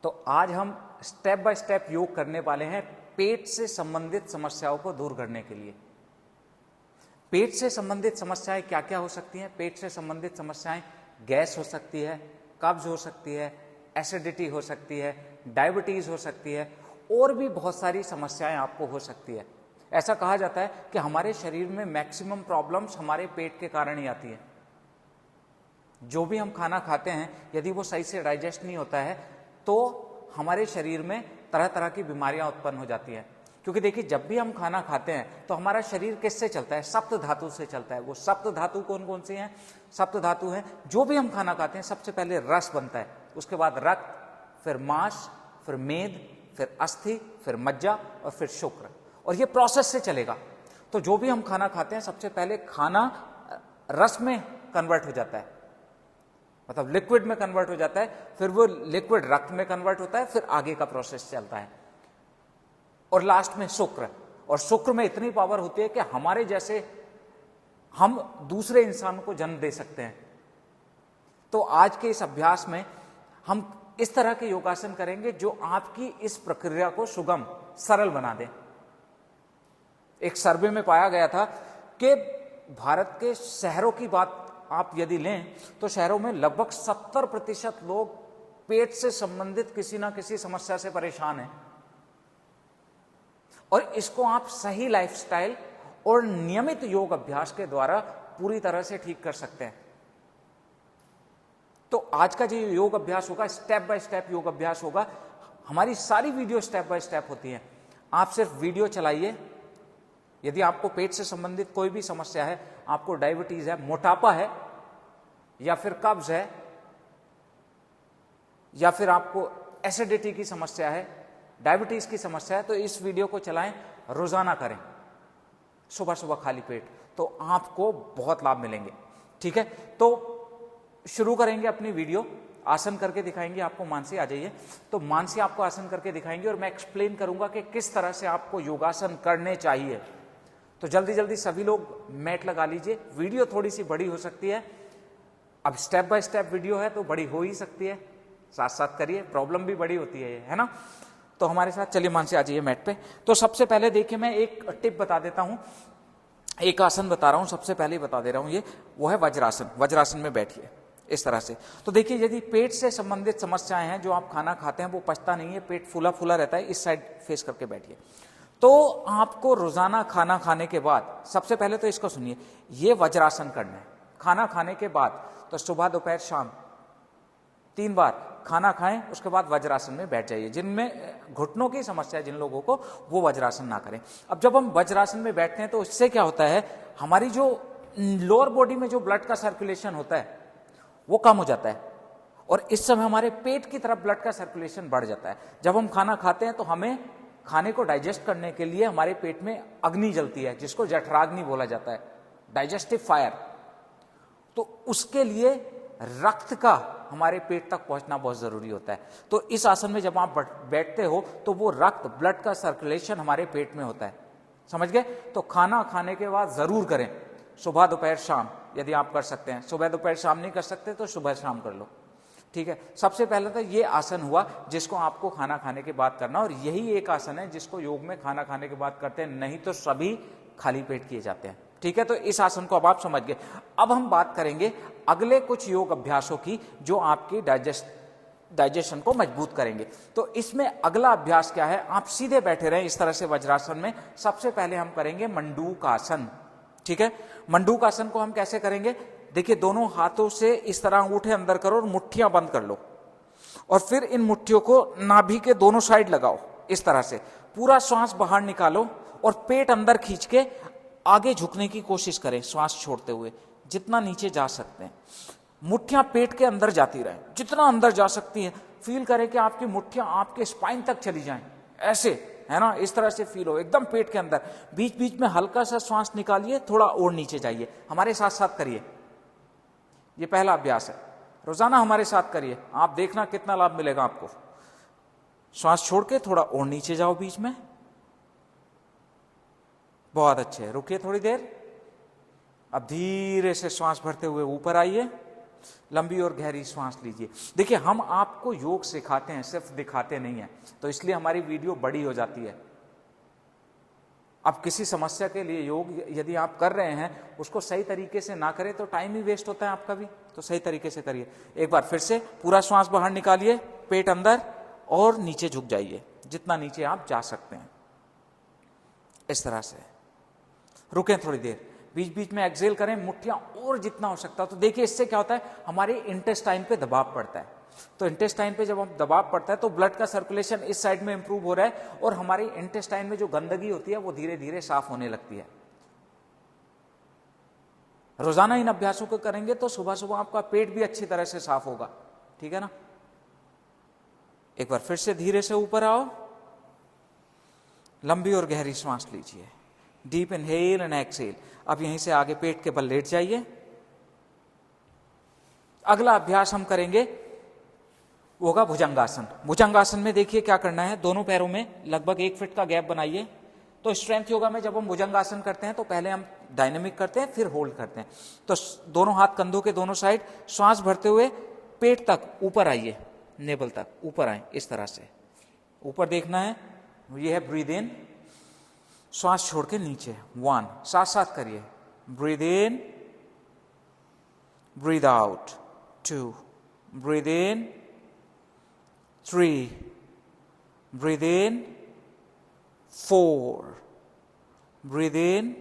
तो आज हम स्टेप बाय स्टेप योग करने वाले हैं पेट से संबंधित समस्याओं को दूर करने के लिए। पेट से संबंधित समस्याएं क्या क्या हो सकती हैं? पेट से संबंधित समस्याएं गैस हो सकती है, कब्ज हो सकती है, एसिडिटी हो सकती है, डायबिटीज हो सकती है, और भी बहुत सारी समस्याएं आपको हो सकती है। ऐसा कहा जाता है कि हमारे शरीर में मैक्सिमम प्रॉब्लम्स हमारे पेट के कारण ही आती है। जो भी हम खाना खाते हैं यदि वो सही से डाइजेस्ट नहीं होता है तो हमारे शरीर में तरह तरह की बीमारियां उत्पन्न हो जाती हैं। क्योंकि देखिए, जब भी हम खाना खाते हैं तो हमारा शरीर किससे चलता है? सप्त धातु से चलता है। वो सप्त धातु कौन कौन सी हैं? सप्त धातु हैं, जो भी हम खाना खाते हैं सबसे पहले रस बनता है, उसके बाद रक्त, फिर मांस, फिर मेद, फिर अस्थि, फिर मज्जा और फिर शुक्र, और ये प्रोसेस से चलेगा। तो जो भी हम खाना खाते हैं सबसे पहले खाना रस में कन्वर्ट हो जाता है, मतलब लिक्विड में कन्वर्ट हो जाता है, फिर वो लिक्विड रक्त में कन्वर्ट होता है, फिर आगे का प्रोसेस चलता है, और लास्ट में शुक्र। और शुक्र में इतनी पावर होती है कि हमारे जैसे हम दूसरे इंसान को जन्म दे सकते हैं। तो आज के इस अभ्यास में हम इस तरह के योगासन करेंगे जो आपकी इस प्रक्रिया को सुगम, सरल बना दें। एक सर्वे में पाया गया था कि भारत के शहरों की बात आप यदि लें तो शहरों में लगभग 70% लोग पेट से संबंधित किसी ना किसी समस्या से परेशान हैं, और इसको आप सही लाइफस्टाइल और नियमित योग अभ्यास के द्वारा पूरी तरह से ठीक कर सकते हैं। तो आज का जो योग अभ्यास होगा स्टेप बाय स्टेप योग अभ्यास होगा। हमारी सारी वीडियो स्टेप बाय स्टेप होती हैं। आप सिर्फ वीडियो चलाइए। यदि आपको पेट से संबंधित कोई भी समस्या है, आपको डायबिटीज है, मोटापा है, या फिर कब्ज है, या फिर आपको एसिडिटी की समस्या है, डायबिटीज की समस्या है, तो इस वीडियो को चलाएं, रोजाना करें, सुबह सुबह खाली पेट, तो आपको बहुत लाभ मिलेंगे। ठीक है, तो शुरू करेंगे अपनी वीडियो। आसन करके दिखाएंगे आपको। मानसी आ जाइए। तो मानसी आपको आसन करके दिखाएंगे और मैं एक्सप्लेन करूंगा कि किस तरह से आपको योगासन करने चाहिए। तो जल्दी जल्दी सभी लोग मैट लगा लीजिए। वीडियो थोड़ी सी बड़ी हो सकती है, अब स्टेप बाय स्टेप वीडियो है तो बड़ी हो ही सकती है, साथ साथ करिए, प्रॉब्लम भी बड़ी होती है ना। तो हमारे साथ चलिए, मानसी आ जाइए मैट पे। तो सबसे पहले देखिए, मैं एक टिप बता देता हूं, एक आसन बता रहा हूं, सबसे पहले ही बता दे रहा हूं, ये वो है वज्रासन। वज्रासन में बैठिए इस तरह से। तो देखिए, यदि पेट से संबंधित समस्याएं हैं, जो आप खाना खाते हैं वो पचता नहीं है, पेट फूला फूला रहता है, इस साइड फेस करके बैठिए। तो आपको रोजाना खाना खाने के बाद, सबसे पहले तो इसको सुनिए, ये वज्रासन करना है। खाना खाने के बाद तो सुबह दोपहर शाम 3 बार खाना खाएं, उसके बाद वज्रासन में बैठ जाइए। जिनमें घुटनों की समस्या है जिन लोगों को, वो वज्रासन ना करें। अब जब हम वज्रासन में बैठते हैं तो इससे क्या होता है, हमारी जो लोअर बॉडी में जो ब्लड का सर्कुलेशन होता है वो कम हो जाता है, और इस समय हमारे पेट की तरफ ब्लड का सर्कुलेशन बढ़ जाता है। जब हम खाना खाते हैं तो हमें खाने को डाइजेस्ट करने के लिए हमारे पेट में अग्नि जलती है, जिसको जठराग्नि बोला जाता है, डाइजेस्टिव फायर। तो उसके लिए रक्त का हमारे पेट तक पहुंचना बहुत जरूरी होता है। तो इस आसन में जब आप बैठते हो तो वो रक्त, ब्लड का सर्कुलेशन हमारे पेट में होता है। समझ गए? तो खाना खाने के बाद जरूर करें, सुबह दोपहर शाम, यदि आप कर सकते हैं। सुबह दोपहर शाम नहीं कर सकते तो सुबह शाम कर लो। ठीक है, सबसे पहले तो ये आसन हुआ जिसको आपको खाना खाने के बाद करना, और यही एक आसन है जिसको योग में खाना खाने के बाद करते हैं, नहीं तो सभी खाली पेट किए जाते हैं। ठीक है, तो इस आसन को अब आप समझ गए। अब हम बात करेंगे अगले कुछ योग अभ्यासों की जो आपकी डाइजेशन को मजबूत करेंगे। तो इसमें अगला अभ्यास क्या है, आप सीधे बैठे रहें इस तरह से वज्रासन में। सबसे पहले हम करेंगे मंडूक आसन। ठीक है, मंडूक आसन को हम कैसे करेंगे? देखिए, दोनों हाथों से इस तरह अंगूठे अंदर करो और मुट्ठियां बंद कर लो, और फिर इन मुट्ठियों को नाभि के दोनों साइड लगाओ इस तरह से। पूरा श्वास बाहर निकालो और पेट अंदर खींच के आगे झुकने की कोशिश करें, श्वास छोड़ते हुए जितना नीचे जा सकते हैं। मुट्ठियां पेट के अंदर जाती रहें, जितना अंदर जा सकती हैं। फील करें कि आपकी मुट्ठियां आपके स्पाइन तक चली जाएं, ऐसे, है ना, इस तरह से फील हो एकदम पेट के अंदर। बीच बीच में हल्का सा श्वास निकालिए, थोड़ा और नीचे जाइए। हमारे साथ साथ करिए, ये पहला अभ्यास है, रोजाना हमारे साथ करिए, आप देखना कितना लाभ मिलेगा आपको। श्वास छोड़ के थोड़ा और नीचे जाओ बीच में, बहुत अच्छे। रुकिए थोड़ी देर। अब धीरे से श्वास भरते हुए ऊपर आइए, लंबी और गहरी सांस लीजिए। देखिए हम आपको योग सिखाते हैं, सिर्फ दिखाते नहीं हैं, तो इसलिए हमारी वीडियो बड़ी हो जाती है। अब किसी समस्या के लिए योग यदि आप कर रहे हैं, उसको सही तरीके से ना करें तो टाइम ही वेस्ट होता है आपका भी, तो सही तरीके से करिए। एक बार फिर से पूरा श्वास बाहर निकालिए, पेट अंदर और नीचे झुक जाइए, जितना नीचे आप जा सकते हैं, इस तरह से। रुकें थोड़ी देर, बीच बीच में एक्सेल करें, मुट्ठियां और जितना हो सकता है। तो देखिए इससे क्या होता है, हमारे इंटेस्टाइन पे दबाव पड़ता है। तो इंटेस्टाइन पे जब हम दबाव पड़ता है तो ब्लड का सर्कुलेशन इस साइड में इंप्रूव हो रहा है और हमारी इंटेस्टाइन में जो गंदगी होती है वो धीरे धीरे साफ होने लगती है। रोजाना इन अभ्यासों को करेंगे तो सुबह सुबह आपका पेट भी अच्छी तरह से साफ होगा, ठीक है ना। एक बार फिर से धीरे से ऊपर आओ, लंबी और गहरी सांस लीजिए, डीप इनहेल एंड एक्सहेल। अब यहीं से आगे पेट के बल लेट जाइए। अगला अभ्यास हम करेंगे वो होगा भुजंगासन। भुजंगासन में देखिए क्या करना है, दोनों पैरों में लगभग 1 फीट का गैप बनाइए। तो स्ट्रेंथ योगा में जब हम भुजंगासन करते हैं तो पहले हम डायनेमिक करते हैं, फिर होल्ड करते हैं। तो दोनों हाथ कंधों के दोनों साइड, श्वास भरते हुए पेट तक ऊपर आइए, नेबल तक ऊपर आए, इस तरह से ऊपर देखना है। ये है ब्रीद इन, श्वास छोड़ के नीचे, 1, साथ साथ करिए, breathe in, breathe out, 2, breathe in, 3, breathe in, 4, breathe in,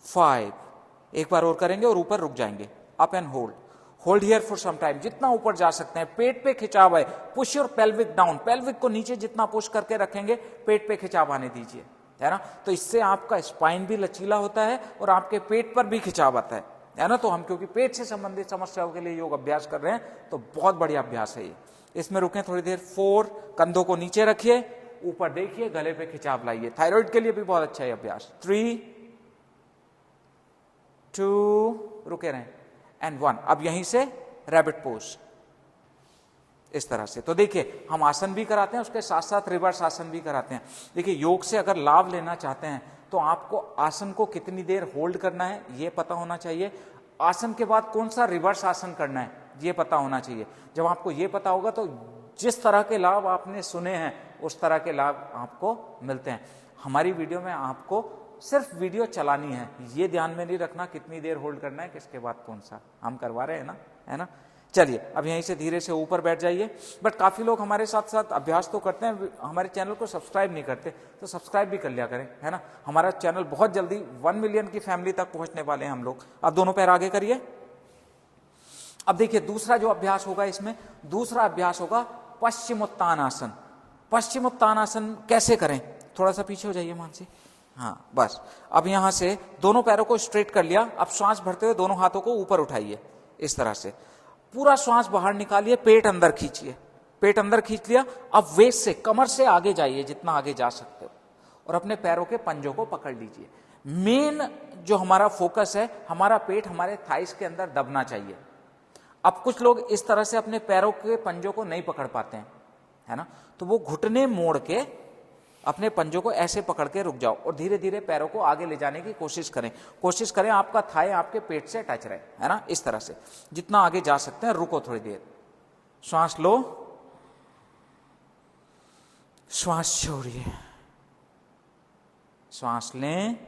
5। एक बार और करेंगे और ऊपर रुक जाएंगे, up and hold, hold here for some time, जितना ऊपर जा सकते हैं। पेट पे खिंचाव है, push your pelvic down, pelvic को नीचे जितना पुश करके रखेंगे पेट पे खिंचाव आने दीजिए, है ना। तो इससे आपका स्पाइन भी लचीला होता है और आपके पेट पर भी खिंचाव आता है ना। तो हम क्योंकि पेट से संबंधित समस्याओं के लिए योग अभ्यास कर रहे हैं तो बहुत बढ़िया अभ्यास है ये। इसमें रुकें थोड़ी देर। 4, कंधों को नीचे रखिए, ऊपर देखिए, गले पे खिंचाव लाइए, थायराइड के लिए भी बहुत अच्छा है अभ्यास। 3, 2, रुके रहें, एंड 1। अब यहीं से रैबिट पोज, इस तरह से। तो देखिए हम आसन भी कराते हैं, उसके साथ साथ रिवर्स आसन भी कराते हैं। देखिए योग से अगर लाभ लेना चाहते हैं तो आपको आसन को कितनी देर होल्ड करना है ये पता होना चाहिए, आसन के बाद कौन सा रिवर्स आसन करना है ये पता होना चाहिए। जब आपको ये पता होगा तो जिस तरह के लाभ आपने सुने हैं उस तरह के लाभ आपको मिलते हैं। हमारी वीडियो में आपको सिर्फ वीडियो चलानी है, ये ध्यान में नहीं रखना कितनी देर होल्ड करना है, किसके बाद कौन सा, हम करवा रहे हैं ना, है ना। चलिए अब यहीं से धीरे से ऊपर बैठ जाइए। बट काफी लोग हमारे साथ साथ अभ्यास तो करते हैं, हमारे चैनल को सब्सक्राइब नहीं करते, तो सब्सक्राइब भी कर लिया करें, है ना। हमारा चैनल बहुत जल्दी 1 मिलियन की फैमिली तक पहुंचने वाले हैं हम लोग। अब दोनों पैर आगे करिए। अब देखिए दूसरा जो अभ्यास होगा, इसमें दूसरा अभ्यास होगा पश्चिमोत्तानासन। पश्चिमोत्तानासन कैसे करें, थोड़ा सा पीछे हो जाइए मानसी, हाँ बस। अब यहां से दोनों पैरों को स्ट्रेट कर लिया। अब श्वास भरते हुए दोनों हाथों को ऊपर उठाइए, इस तरह से पूरा श्वास बाहर निकालिए, पेट अंदर खींचिए, पेट अंदर खींच लिया। अब वेस्ट से, कमर से आगे जाइए जितना आगे जा सकते हो और अपने पैरों के पंजों को पकड़ लीजिए। मेन जो हमारा फोकस है, हमारा पेट हमारे थाइस के अंदर दबना चाहिए। अब कुछ लोग इस तरह से अपने पैरों के पंजों को नहीं पकड़ पाते हैं, है ना, तो वो घुटने मोड़ के अपने पंजों को ऐसे पकड़ के रुक जाओ और धीरे धीरे पैरों को आगे ले जाने की कोशिश करें आपका थाई आपके पेट से टच रहे, है ना, इस तरह से जितना आगे जा सकते हैं। रुको थोड़ी देर, श्वास लो, श्वास छोड़िए, श्वास लें,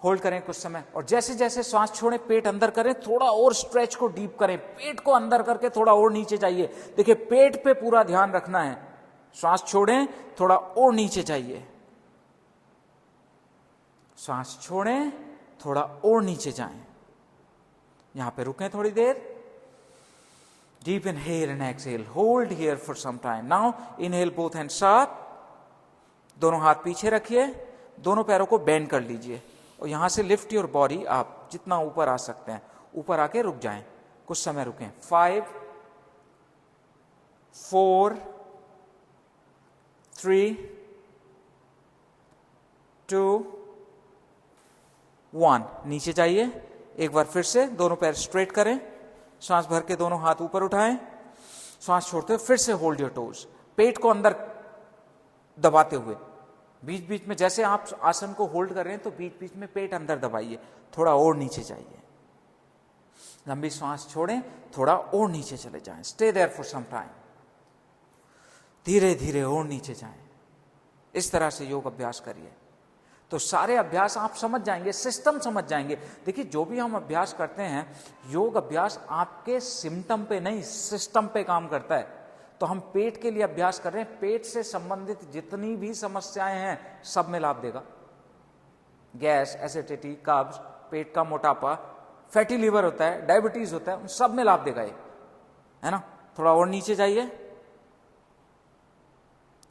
होल्ड करें कुछ समय और जैसे जैसे श्वास छोड़ें पेट अंदर करें, थोड़ा और स्ट्रेच को डीप करें, पेट को अंदर करके थोड़ा और नीचे जाइए। देखिए पेट पे पूरा ध्यान रखना है। श्वास छोड़ें, थोड़ा और नीचे जाइए, श्वास छोड़ें, थोड़ा और नीचे जाएं। यहां पे रुकें थोड़ी देर। Deep inhale and exhale, hold here for some time. Now inhale both hands up, दोनों हाथ पीछे रखिए, दोनों पैरों को बेंड कर लीजिए और यहां से लिफ्ट योर बॉडी अप, जितना ऊपर आ सकते हैं ऊपर आके रुक जाएं, कुछ समय रुकें। 5, 4, 3, 2, 1। नीचे जाइए। एक बार फिर से दोनों पैर स्ट्रेट करें, सांस भर के दोनों हाथ ऊपर उठाएं, सांस छोड़ते हुए फिर से होल्ड योर टोज, पेट को अंदर दबाते हुए। बीच बीच में जैसे आप आसन को होल्ड कर रहे हैं तो बीच बीच में पेट अंदर दबाइए, थोड़ा और नीचे जाइए। लंबी सांस छोड़ें, थोड़ा और नीचे चले जाएं, stay there for some time, धीरे धीरे और नीचे जाएं। इस तरह से योग अभ्यास करिए तो सारे अभ्यास आप समझ जाएंगे, सिस्टम समझ जाएंगे। देखिए जो भी हम अभ्यास करते हैं, योग अभ्यास आपके सिम्टम पे नहीं, सिस्टम पे काम करता है। तो हम पेट के लिए अभ्यास कर रहे हैं, पेट से संबंधित जितनी भी समस्याएं हैं सब में लाभ देगा। गैस, एसिडिटी, कब्ज, पेट का मोटापा, फैटी लीवर होता है, डायबिटीज होता है, उन सब में लाभ देगा ये, है ना। थोड़ा और नीचे जाइए,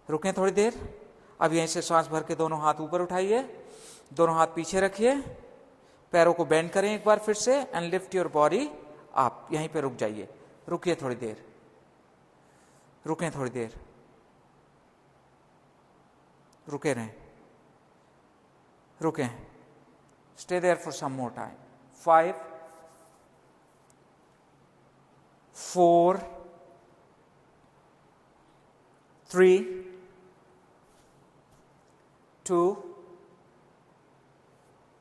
रुकें थोड़ी देर। अब यहीं से सांस भर के दोनों हाथ ऊपर उठाइए, दोनों हाथ पीछे रखिए, पैरों को बेंड करें एक बार फिर से एंड लिफ्ट योर बॉडी। आप यहीं पे रुक जाइए, रुकिए थोड़ी देर, रुकें थोड़ी देर, रुके रहें, रुकें, stay there for some more time. 5 4 3 2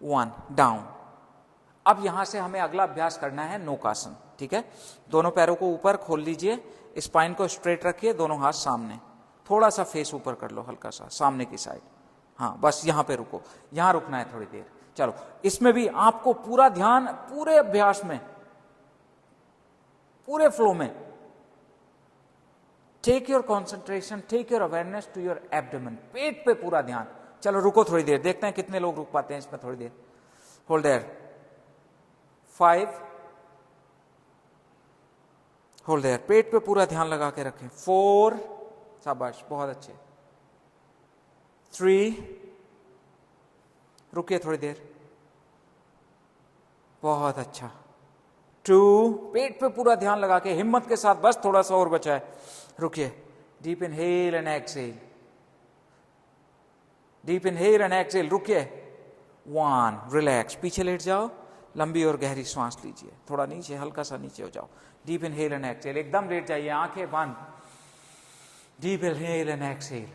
1 down. अब यहां से हमें अगला अभ्यास करना है नौकासन, ठीक है। दोनों पैरों को ऊपर खोल लीजिए, स्पाइन को स्ट्रेट रखिए, दोनों हाथ सामने, थोड़ा सा फेस ऊपर कर लो, हल्का सा सामने की साइड। हाँ बस यहां पे रुको, यहां रुकना है थोड़ी देर। चलो इसमें भी आपको पूरा ध्यान, पूरे अभ्यास में, पूरे फ्लो में, take your concentration, take your awareness to your abdomen, पेट पे पूरा ध्यान। चलो रुको थोड़ी देर, देखते हैं कितने लोग रुक पाते हैं इसमें थोड़ी देर। होल्ड देयर, 5, होल्ड देयर, पेट पे पूरा ध्यान लगा के रखें। 4, शाबाश, बहुत अच्छे। 3, रुकिए थोड़ी देर, बहुत अच्छा। 2, पेट पे पूरा ध्यान लगा के हिम्मत के साथ, बस थोड़ा सा और बचा है, रुकिए। Deep inhale and exhale, deep inhale and exhale, रुकिए। 1, रिलैक्स, पीछे लेट जाओ, लंबी और गहरी सांस लीजिए, थोड़ा नीचे, हल्का सा नीचे हो जाओ। डीप इनहेल एंड एक्सहेल, एकदम लेट जाइए, आंखें बंद, डीप इनहेल एंड एक्सहेल।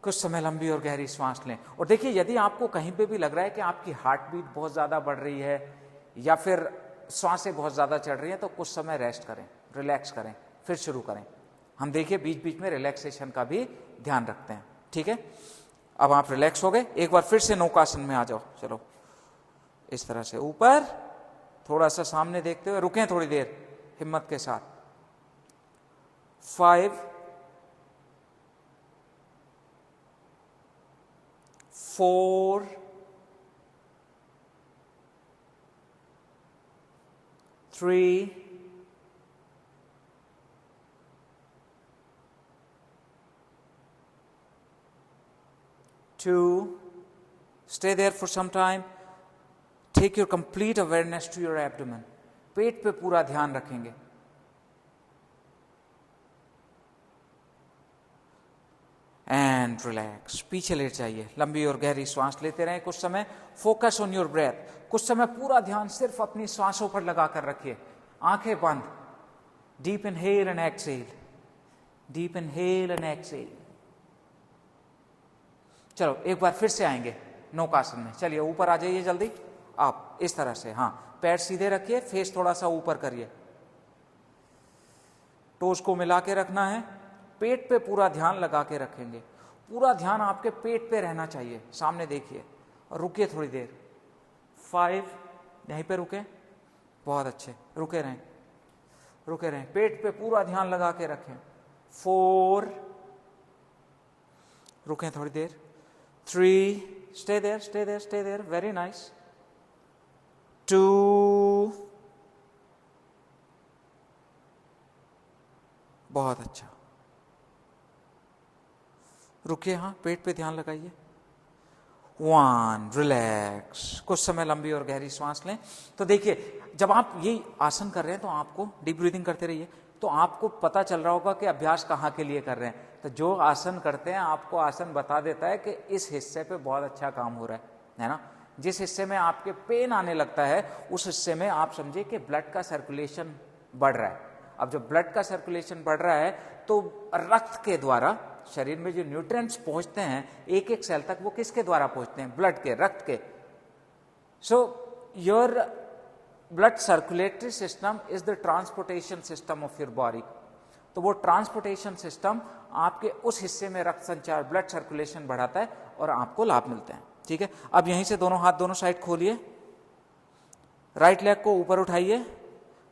कुछ समय लंबी और गहरी सांस लें। और देखिए यदि आपको कहीं पे भी लग रहा है कि आपकी हार्ट बीट बहुत ज्यादा बढ़ रही है या फिर सांसें बहुत ज्यादा चढ़ रही हैं, तो कुछ समय रेस्ट करें, रिलैक्स करें, फिर शुरू करें। हम देखिए बीच बीच में रिलैक्सेशन का भी ध्यान रखते हैं, ठीक है। अब आप रिलैक्स हो गए, एक बार फिर से नौकासन में आ जाओ। चलो इस तरह से ऊपर, थोड़ा सा सामने देखते हुए, रुकें थोड़ी देर हिम्मत के साथ। 5 4 3 2, stay there for some time, take your complete awareness to your abdomen, पेट पे पूरा ध्यान रखेंगे। एंड रिलैक्स, पीछे लेट जाइए, लंबी और गहरी सांस लेते रहें कुछ समय। फोकस ऑन योर ब्रेथ, कुछ समय पूरा ध्यान सिर्फ अपनी सांसों पर लगा कर रखिए, आंखें बंद। Deep inhale and exhale, deep inhale and exhale. चलो एक बार फिर से आएंगे नौकासन में, चलिए ऊपर आ जाइए जल्दी आप, इस तरह से। हाँ, पैर सीधे रखिए, फेस थोड़ा सा ऊपर करिए, टोज को मिला के रखना है, पेट पे पूरा ध्यान लगा के रखेंगे। पूरा ध्यान आपके पेट पे रहना चाहिए, सामने देखिए और रुकिए थोड़ी देर। 5, यहीं पे रुके, बहुत अच्छे, रुके रहें, रुके रहें, पेट पे पूरा ध्यान लगा के रखें। 4, रुकें थोड़ी देर। 3, stay there, stay there, stay there, very nice. 2, बहुत अच्छा, रुकिए, हाँ पेट पे ध्यान लगाइए। 1, रिलैक्स, कुछ समय लंबी और गहरी सांस लें। तो देखिए जब आप ये आसन कर रहे हैं तो आपको डीप ब्रीदिंग करते रहिए, तो आपको पता चल रहा होगा कि अभ्यास कहाँ के लिए कर रहे हैं। तो जो आसन करते हैं आपको आसन बता देता है कि इस हिस्से पे बहुत अच्छा काम हो रहा है ना। जिस हिस्से में आपके पेन आने लगता है उस हिस्से में आप समझिए कि ब्लड का सर्कुलेशन बढ़ रहा है। अब जब ब्लड का सर्कुलेशन बढ़ रहा है तो रक्त के द्वारा शरीर में जो न्यूट्रिएंट्स पहुंचते हैं एक एक सेल तक, वो किसके द्वारा पहुंचते हैं? ब्लड के, रक्त के। So your blood circulatory system is the transportation system of your body. तो वो ट्रांसपोर्टेशन सिस्टम आपके उस हिस्से में रक्त संचार, ब्लड सर्कुलेशन बढ़ाता है और आपको लाभ मिलते हैं। ठीक है, अब यहीं से दोनों हाथ दोनों साइड खोलिए, राइट लेग को ऊपर उठाइए,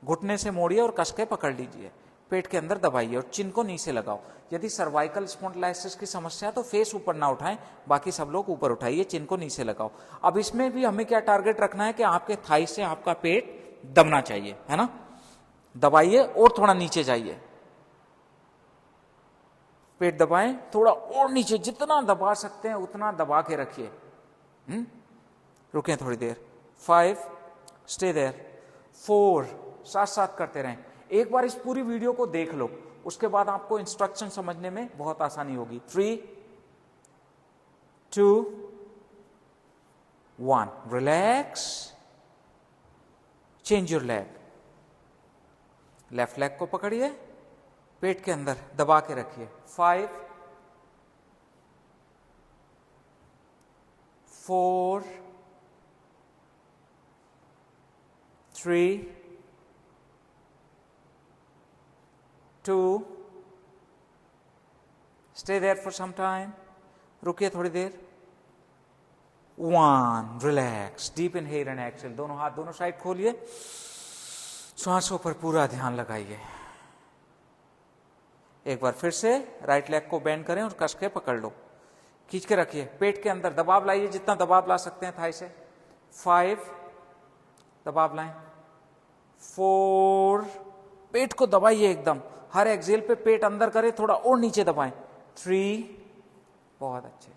घुटने से मोड़िए और कस के पकड़ लीजिए, पेट के अंदर दबाइए और चिन को नीचे लगाओ। यदि सर्वाइकल स्पॉन्डिलाइटिस की समस्या है तो फेस ऊपर ना उठाएं, बाकी सब लोग ऊपर उठाइए, चिन को नीचे लगाओ। अब इसमें भी हमें क्या टारगेट रखना है कि आपके थाई से आपका पेट दबना चाहिए, है ना। दबाइए और थोड़ा नीचे जाइए, पेट दबाएं, थोड़ा और नीचे, जितना दबा सकते हैं उतना दबा के रखिए। रुकें थोड़ी देर, 5, स्टे देयर, 4, साथ साथ करते रहें। एक बार इस पूरी वीडियो को देख लो, उसके बाद आपको इंस्ट्रक्शन समझने में बहुत आसानी होगी। 3, 2, 1, relax, change your leg. Left leg को पकड़िए, पेट के अंदर दबा के रखिए। 5, 4, 3, 2, stay there for some time, रुकिए थोड़ी देर। 1, relax, deep inhale and exhale. दोनों हाथ दोनों साइड खोलिए, श्वासों पर पूरा ध्यान लगाइए। एक बार फिर से राइट लेग को बेंड करें और कस के पकड़ लो, खींच के रखिए, पेट के अंदर दबाव लाइए, जितना दबाव ला सकते हैं थाई से। 5, दबाव लाएं। 4, पेट को दबाइए एकदम, हर एक्सेल पे पेट अंदर करें, थोड़ा और नीचे दबाएं। 3, बहुत अच्छे।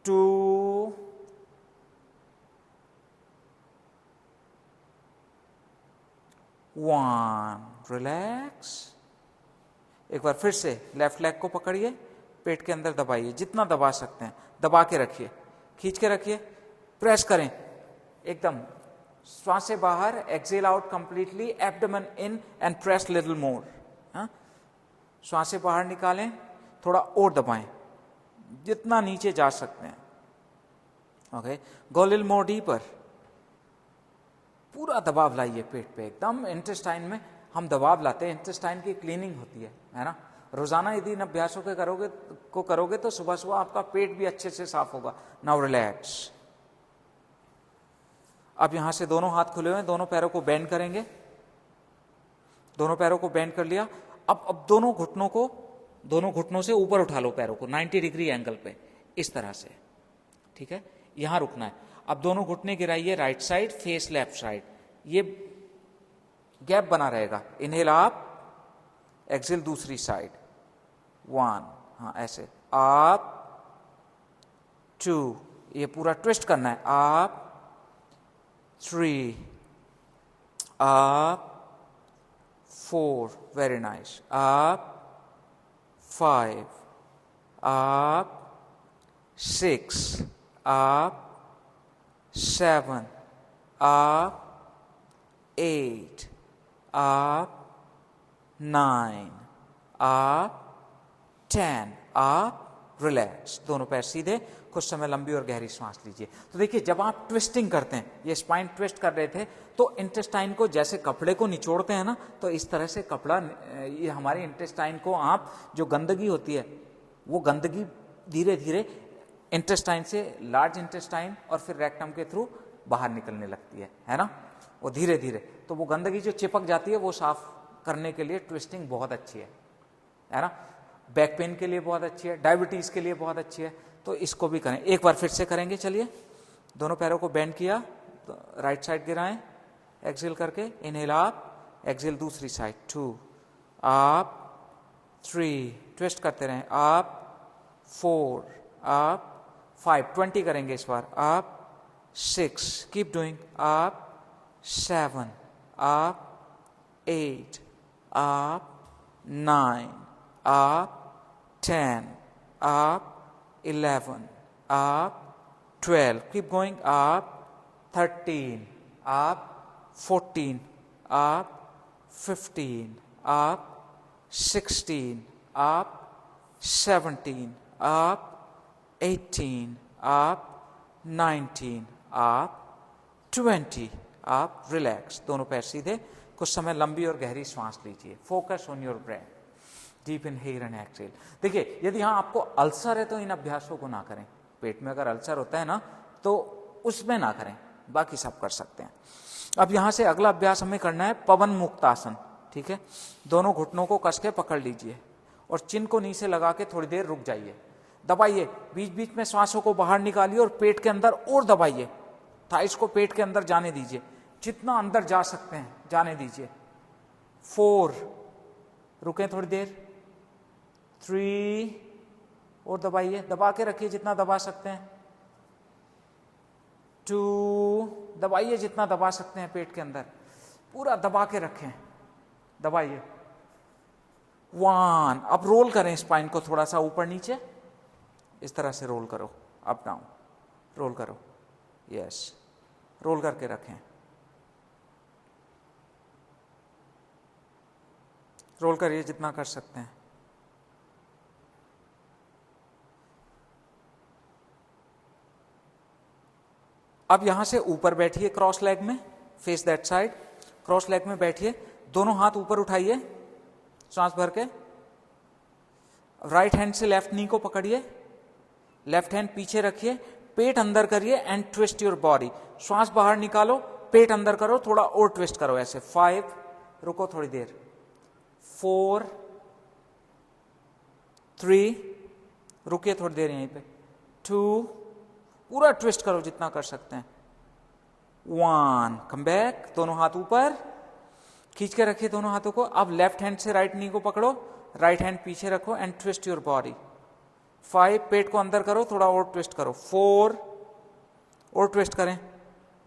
2, 1, रिलैक्स। एक बार फिर से लेफ्ट लेग को पकड़िए, पेट के अंदर दबाइए, जितना दबा सकते हैं दबा के रखिए, खींच के रखिए, प्रेस करें एकदम, श्वास से बाहर, exhale out completely, abdomen in and press little more. श्वास से बाहर निकालें, थोड़ा और दबाएं, जितना नीचे जा सकते हैं। Okay, go little more deeper, पूरा दबाव लाइए पेट पे एकदम। इंटेस्टाइन में हम दबाव लाते हैं, इंटेस्टाइन की क्लीनिंग होती है ना। रोजाना यदि इन अभ्यासों के करोगे तो सुबह सुबह आपका पेट भी अच्छे से साफ होगा। Now relax. अब यहां से दोनों हाथ खुले हुए, दोनों पैरों को बेंड करेंगे, दोनों पैरों को बेंड कर लिया। अब दोनों घुटनों से ऊपर उठा लो पैरों को 90 डिग्री एंगल पे, इस तरह से। ठीक है, यहां रुकना है। अब दोनों घुटने गिराइए, right side, face left side, ये गैप बना रहेगा। इनहेल आप, एक्सेल दूसरी साइड। 1, हाँ ऐसे, आप 2, ये पूरा ट्विस्ट करना है, आप 3, आप 4, वेरी नाइस, आप 5, आप 6, आप 7, आप 8, आप 9, आप 10, आप रिलैक्स। दोनों पैर सीधे, कुछ समय लंबी और गहरी सांस लीजिए। तो देखिए, जब आप ट्विस्टिंग करते हैं, ये स्पाइन ट्विस्ट कर रहे थे, तो इंटेस्टाइन को जैसे कपड़े को निचोड़ते हैं ना, तो इस तरह से कपड़ा, ये हमारे इंटेस्टाइन को, आप जो गंदगी होती है, वो गंदगी धीरे धीरे इंटेस्टाइन से लार्ज इंटेस्टाइन और फिर रेक्टम के थ्रू बाहर निकलने लगती है ना, वो धीरे धीरे। तो वो गंदगी जो चिपक जाती है, वो साफ करने के लिए ट्विस्टिंग बहुत अच्छी है ना। बैक पेन के लिए बहुत अच्छी है, डायबिटीज के लिए बहुत अच्छी है, तो इसको भी करें। एक बार फिर से करेंगे, चलिए। दोनों पैरों को बेंड किया, तो राइट साइड गिराएं, एक्सेल करके, इनहेल आप, एक्सेल दूसरी साइड। 2, आप 3, ट्विस्ट करते रहें, आप 4, आप 5, 20 करेंगे इस बार, आप 6, कीप डूइंग, आप 7, आप 8, आप 9, आप 10, आप 11, आप 12, कीप गोइंग, आप 13, आप 14, आप 15, आप 16, आप 17, आप 18, आप 19, आप 20 आप रिलैक्स, दोनों पैर सीधे, कुछ समय लंबी और गहरी सांस लीजिए। Focus on your breath, deep inhale and exhale. देखिए यदि यहाँ आपको अल्सर है तो इन अभ्यासों को ना करें। पेट में अगर अल्सर होता है ना तो उसमें ना करें, बाकी सब कर सकते हैं। अब यहाँ से अगला अभ्यास हमें करना है पवन मुक्तासन। ठीक है, दोनों घुटनों को कस के पकड़ लीजिए और चिन को नीचे लगा के थोड़ी देर रुक जाइए, दबाइए, बीच बीच में सांसों को बाहर निकालिए और पेट के अंदर और दबाइए। थाइस को पेट के अंदर जाने दीजिए, जितना अंदर जा सकते हैं जाने दीजिए। 4, रुकें थोड़ी देर, 3 और दबाइए, दबा के रखिए जितना दबा सकते हैं। 2, दबाइए जितना दबा सकते हैं, पेट के अंदर पूरा दबा के रखें, दबाइए। 1, अब रोल करें स्पाइन को थोड़ा सा ऊपर नीचे, इस तरह से रोल करो, अप डाउन रोल करो, यस, रोल करके रखें, रोल करिए जितना कर सकते हैं। अब यहां से ऊपर बैठिए क्रॉस लेग में, face that side, cross leg में बैठिए, दोनों हाथ ऊपर उठाइए सांस भर के, राइट हैंड से लेफ्ट नी को पकड़िए, लेफ्ट हैंड पीछे रखिए, पेट अंदर करिए एंड ट्विस्ट योर बॉडी। श्वास बाहर निकालो, पेट अंदर करो, थोड़ा और ट्विस्ट करो ऐसे। 5, रुको थोड़ी देर, 4, 3, रुकिए थोड़ी देर यहीं पे, 2, पूरा ट्विस्ट करो जितना कर सकते हैं, 1, कम बैक, दोनों हाथ ऊपर खींच के रखिए दोनों हाथों को। अब लेफ्ट हैंड से राइट नी को पकड़ो, राइट हैंड पीछे रखो एंड ट्विस्ट योर बॉडी। 5, पेट को अंदर करो, थोड़ा और ट्विस्ट करो, 4 और ट्विस्ट करें,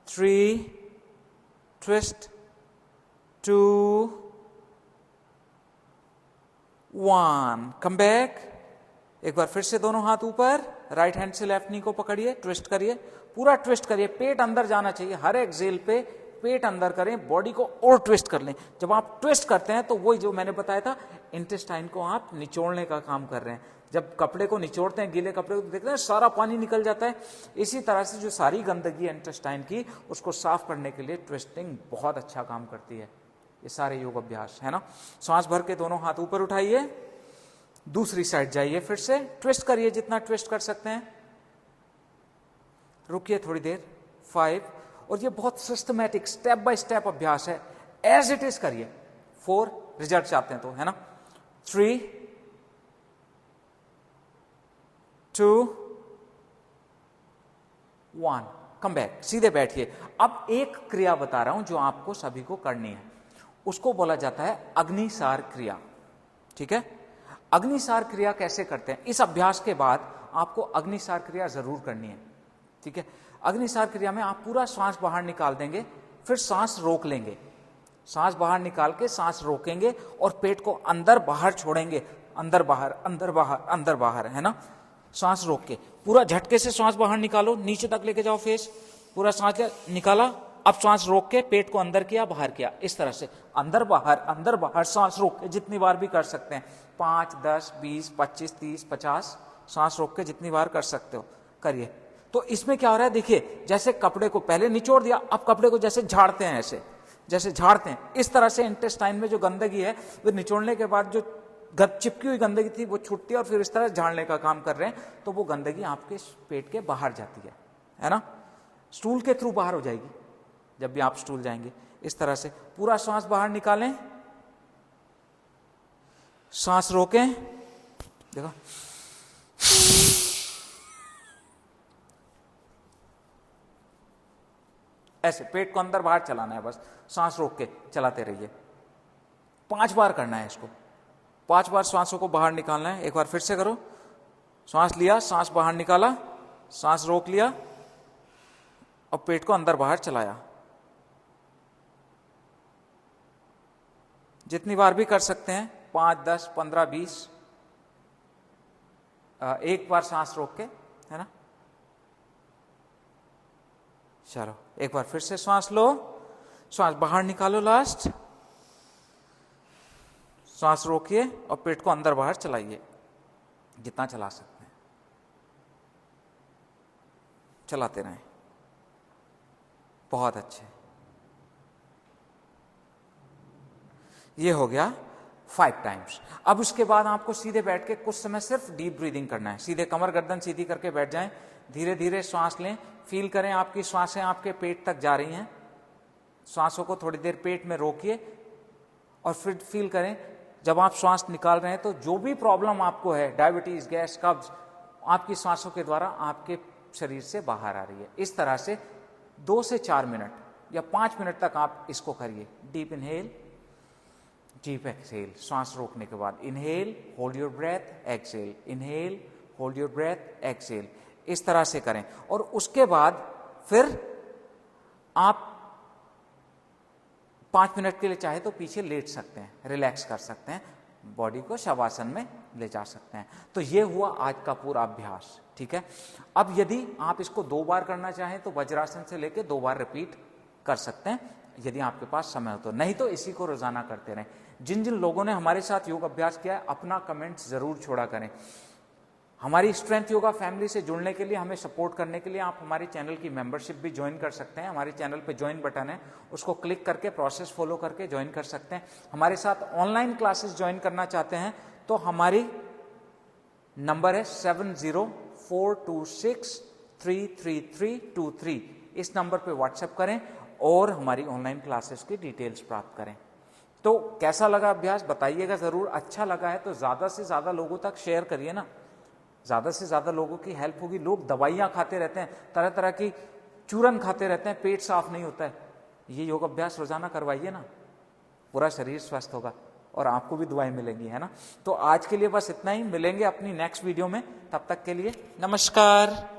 3, ट्विस्ट, 2, 1, कम बैक। एक बार फिर से दोनों हाथ ऊपर, राइट हैंड से लेफ्ट नी को पकड़िए, ट्विस्ट करिए, पूरा ट्विस्ट करिए, पेट अंदर जाना चाहिए। हर एक्सेल पे पेट अंदर करें, बॉडी को और ट्विस्ट कर लें। जब आप ट्विस्ट करते हैं तो वही जो मैंने बताया था, इंटेस्टाइन को आप निचोड़ने का काम कर रहे हैं। जब कपड़े को निचोड़ते हैं, गीले कपड़े को, देखते हैं सारा पानी निकल जाता है। इसी तरह से जो सारी गंदगी है इंटेस्टाइन की, उसको साफ करने के लिए ट्विस्टिंग बहुत अच्छा काम करती है। ये सारे योग अभ्यास है ना। सांस भर के दोनों हाथ ऊपर उठाइए, दूसरी साइड जाइए, फिर से ट्विस्ट करिए जितना ट्विस्ट कर सकते हैं, रुकिए थोड़ी देर, 5, और ये बहुत सिस्टमैटिक स्टेप बाय स्टेप अभ्यास है, एज इट इज करिए। 4, रिजल्ट चाहते हैं तो, है ना। 3, 2, 1, कम बैक, सीधे बैठिए। अब एक क्रिया बता रहा हूं जो आपको सभी को करनी है, उसको बोला जाता है अग्निसार क्रिया। ठीक है, अग्निसार क्रिया कैसे करते हैं? इस अभ्यास के बाद आपको अग्निसार क्रिया जरूर करनी है। ठीक है, अग्निसार क्रिया में आप पूरा सांस बाहर निकाल देंगे, फिर सांस रोक लेंगे, सांस बाहर निकाल के सांस रोकेंगे और पेट को अंदर बाहर छोड़ेंगे, अंदर बाहर अंदर बाहर अंदर बाहर, है ना। सांस रोक के पूरा झटके से सांस बाहर निकालो, नीचे तक लेके जाओ फेस, पूरा सांस निकाला, अब सांस रोक के पेट को अंदर किया बाहर किया, इस तरह से अंदर बाहर सांस रोक के जितनी बार भी कर सकते हैं, 5, 10, 20, 25, 30, 50 सांस रोक के जितनी बार कर सकते हो करिए। तो इसमें क्या हो रहा है, देखिए जैसे कपड़े को पहले निचोड़ दिया, अब कपड़े को जैसे झाड़ते हैं, ऐसे जैसे झाड़ते हैं, इस तरह से इंटेस्टाइन में जो गंदगी है वो निचोड़ने के बाद जो चिपकी हुई गंदगी थी वो छूटती है और फिर इस तरह झाड़ने का काम कर रहे हैं, तो वो गंदगी आपके पेट के बाहर जाती है ना, स्टूल के थ्रू बाहर हो जाएगी। जब भी आप स्टूल जाएंगे इस तरह से पूरा सांस बाहर निकालें, सांस रोकें, देखो ऐसे पेट को अंदर बाहर चलाना है, बस सांस रोक के चलाते रहिए। 5 बार करना है इसको, 5 बार सांसों को बाहर निकालना है। एक बार फिर से करो, सांस लिया, सांस बाहर निकाला, सांस रोक लिया और पेट को अंदर बाहर चलाया। जितनी बार भी कर सकते हैं, 5, 10, 15, 20, एक बार सांस रोक के, है ना। चलो एक बार फिर से सांस लो, सांस बाहर निकालो, लास्ट सांस रोकिए और पेट को अंदर बाहर चलाइए, जितना चला सकते हैं चलाते रहें। बहुत अच्छे। ये हो गया 5 टाइम्स। अब उसके बाद आपको सीधे बैठ के कुछ समय सिर्फ डीप ब्रीदिंग करना है। सीधे कमर गर्दन सीधी करके बैठ जाएं, धीरे धीरे श्वास लें, फील करें आपकी श्वासें आपके पेट तक जा रही हैं। श्वासों को थोड़ी देर पेट में रोकिए और फिर फील करें जब आप श्वास निकाल रहे हैं तो जो भी प्रॉब्लम आपको है, डायबिटीज, गैस, कब्ज, आपकी श्वासों के द्वारा आपके शरीर से बाहर आ रही है। इस तरह से 2 से 4 मिनट या 5 मिनट तक आप इसको करिए। डीप इनहेल, डीप एक्सहेल, श्वास रोकने के बाद inhale, hold your breath, exhale, inhale, hold your breath, exhale. इस तरह से करें और उसके बाद फिर आप 5 मिनट के लिए चाहे तो पीछे लेट सकते हैं, रिलैक्स कर सकते हैं, बॉडी को शवासन में ले जा सकते हैं। तो ये हुआ आज का पूरा अभ्यास, ठीक है। अब यदि आप इसको 2 बार करना चाहें तो वज्रासन से लेके 2 बार रिपीट कर सकते हैं यदि आपके पास समय हो तो, नहीं तो इसी को रोजाना करते रहें। जिन जिन लोगों ने हमारे साथ योग अभ्यास किया है अपना कमेंट जरूर छोड़ा करें। हमारी स्ट्रेंथ योगा फैमिली से जुड़ने के लिए, हमें सपोर्ट करने के लिए आप हमारे चैनल की मेंबरशिप भी ज्वाइन कर सकते हैं। हमारे चैनल पे ज्वाइन बटन है, उसको क्लिक करके प्रोसेस फॉलो करके ज्वाइन कर सकते हैं। हमारे साथ ऑनलाइन क्लासेस ज्वाइन करना चाहते हैं तो हमारी नंबर है 7042633323। इस नंबर पे व्हाट्सएप करें और हमारी ऑनलाइन क्लासेस की डिटेल्स प्राप्त करें। तो कैसा लगा अभ्यास बताइएगा जरूर। अच्छा लगा है तो ज्यादा से ज्यादा लोगों तक शेयर करिए ना, ज्यादा से ज्यादा लोगों की हेल्प होगी। लोग दवाइयां खाते रहते हैं, तरह तरह की चूरन खाते रहते हैं, पेट साफ नहीं होता है। ये योग अभ्यास रोजाना करवाइए ना, पूरा शरीर स्वस्थ होगा और आपको भी दुआएं मिलेंगी, है ना। तो आज के लिए बस इतना ही, मिलेंगे अपनी नेक्स्ट वीडियो में, तब तक के लिए नमस्कार।